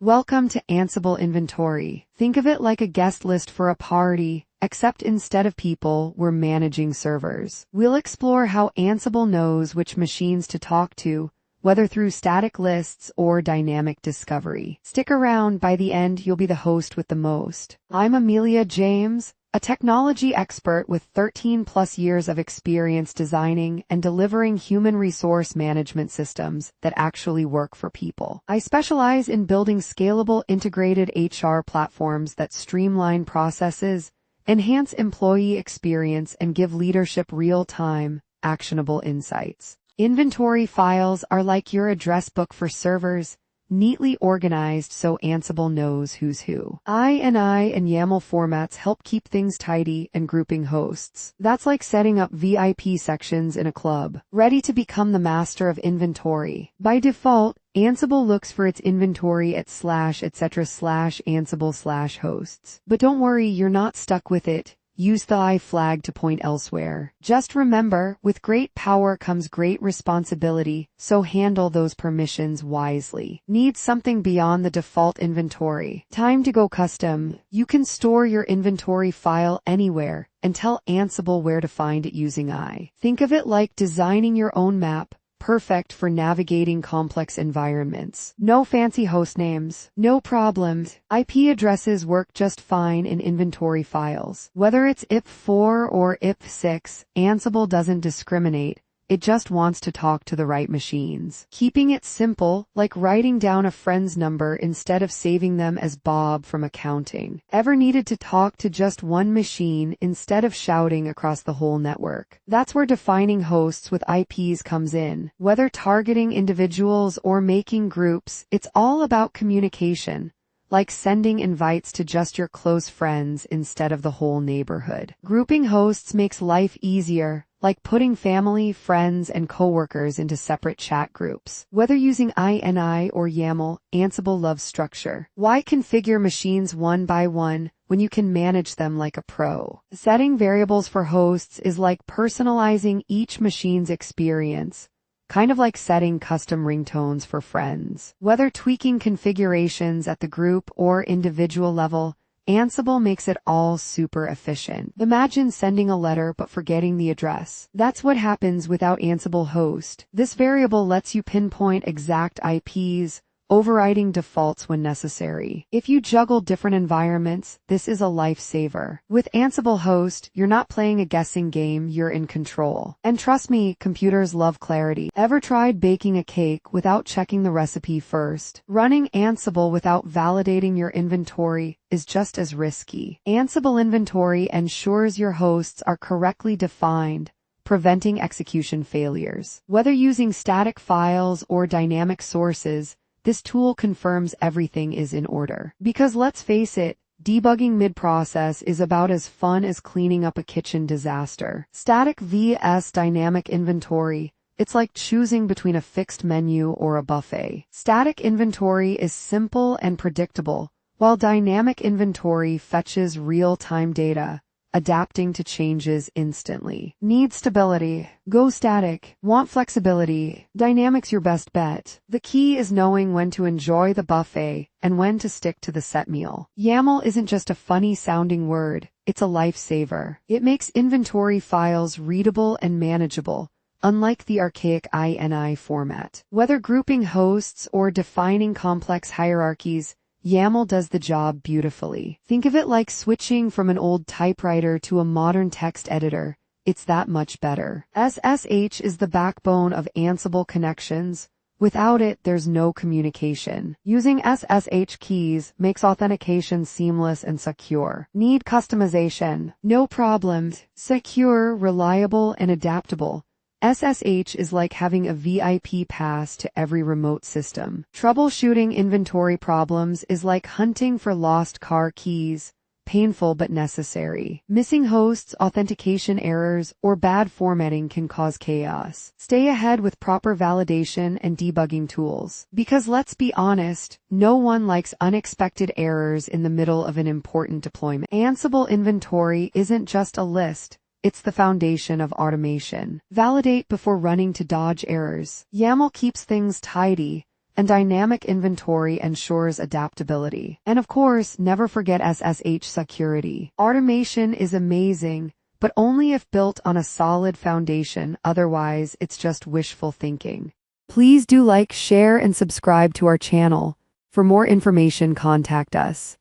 Welcome to Ansible Inventory. Think of it like a guest list for a party, except instead of people, we're managing servers. We'll explore how Ansible knows which machines to talk to, whether through static lists or dynamic discovery. Stick around, by the end you'll be the host with the most. I'm Amelia James, a technology expert with 13 plus years of experience designing and delivering human resource management systems that actually work for people. I specialize in building scalable integrated HR platforms that streamline processes, enhance employee experience, and give leadership real-time, actionable insights. Inventory files are like your address book for servers, neatly organized so Ansible knows who's who. INI and YAML formats help keep things tidy and grouping hosts. That's like setting up VIP sections in a club. Ready to become the master of inventory. By default, Ansible looks for its inventory at /etc/Ansible/hosts. But don't worry, you're not stuck with it. Use the I flag to point elsewhere. Just remember, with great power comes great responsibility, so handle those permissions wisely. Need something beyond the default inventory? Time to go custom. You can store your inventory file anywhere and tell Ansible where to find it using I. Think of it like designing your own map, perfect for navigating complex environments. No fancy host names, no problems. IP addresses work just fine in inventory files. Whether it's IP4 or IP6, Ansible doesn't discriminate. It just wants to talk to the right machines. Keeping it simple, like writing down a friend's number instead of saving them as Bob from accounting. Ever needed to talk to just one machine instead of shouting across the whole network? That's where defining hosts with IPs comes in. Whether targeting individuals or making groups, it's all about communication. Like sending invites to just your close friends instead of the whole neighborhood. Grouping hosts makes life easier, like putting family, friends, and coworkers into separate chat groups. Whether using INI or YAML, Ansible loves structure. Why configure machines one by one when you can manage them like a pro? Setting variables for hosts is like personalizing each machine's experience. Kind of like setting custom ringtones for friends. Whether tweaking configurations at the group or individual level, Ansible makes it all super efficient. Imagine sending a letter but forgetting the address. That's what happens without Ansible Host. This variable lets you pinpoint exact IPs, overriding defaults when necessary. If you juggle different environments, this is a lifesaver. With Ansible Host, you're not playing a guessing game, you're in control. And trust me, computers love clarity. Ever tried baking a cake without checking the recipe first? Running Ansible without validating your inventory is just as risky. Ansible Inventory ensures your hosts are correctly defined, preventing execution failures. Whether using static files or dynamic sources, this tool confirms everything is in order. Because let's face it, debugging mid-process is about as fun as cleaning up a kitchen disaster. Static vs dynamic inventory. It's like choosing between a fixed menu or a buffet. Static inventory is simple and predictable, while dynamic inventory fetches real-time data, adapting to changes instantly. Need stability? Go static. Want flexibility? Dynamic's your best bet. The key is knowing when to enjoy the buffet and when to stick to the set meal. YAML isn't just a funny-sounding word, it's a lifesaver. It makes inventory files readable and manageable, unlike the archaic INI format. Whether grouping hosts or defining complex hierarchies, YAML does the job beautifully. Think of it like switching from an old typewriter to a modern text editor. It's that much better. SSH is the backbone of Ansible connections. Without it, there's no communication. Using SSH keys makes authentication seamless and secure. Need customization? No problems. Secure, reliable, and adaptable. SSH is like having a VIP pass to every remote system. Troubleshooting inventory problems is like hunting for lost car keys, painful but necessary. Missing hosts, authentication errors, or bad formatting can cause chaos. Stay ahead with proper validation and debugging tools. Because let's be honest, no one likes unexpected errors in the middle of an important deployment. Ansible Inventory isn't just a list. It's the foundation of automation. Validate before running to dodge errors. YAML keeps things tidy, and dynamic inventory ensures adaptability. And of course, never forget SSH security. Automation is amazing, but only if built on a solid foundation, otherwise it's just wishful thinking. Please do like, share, and subscribe to our channel. For more information, contact us.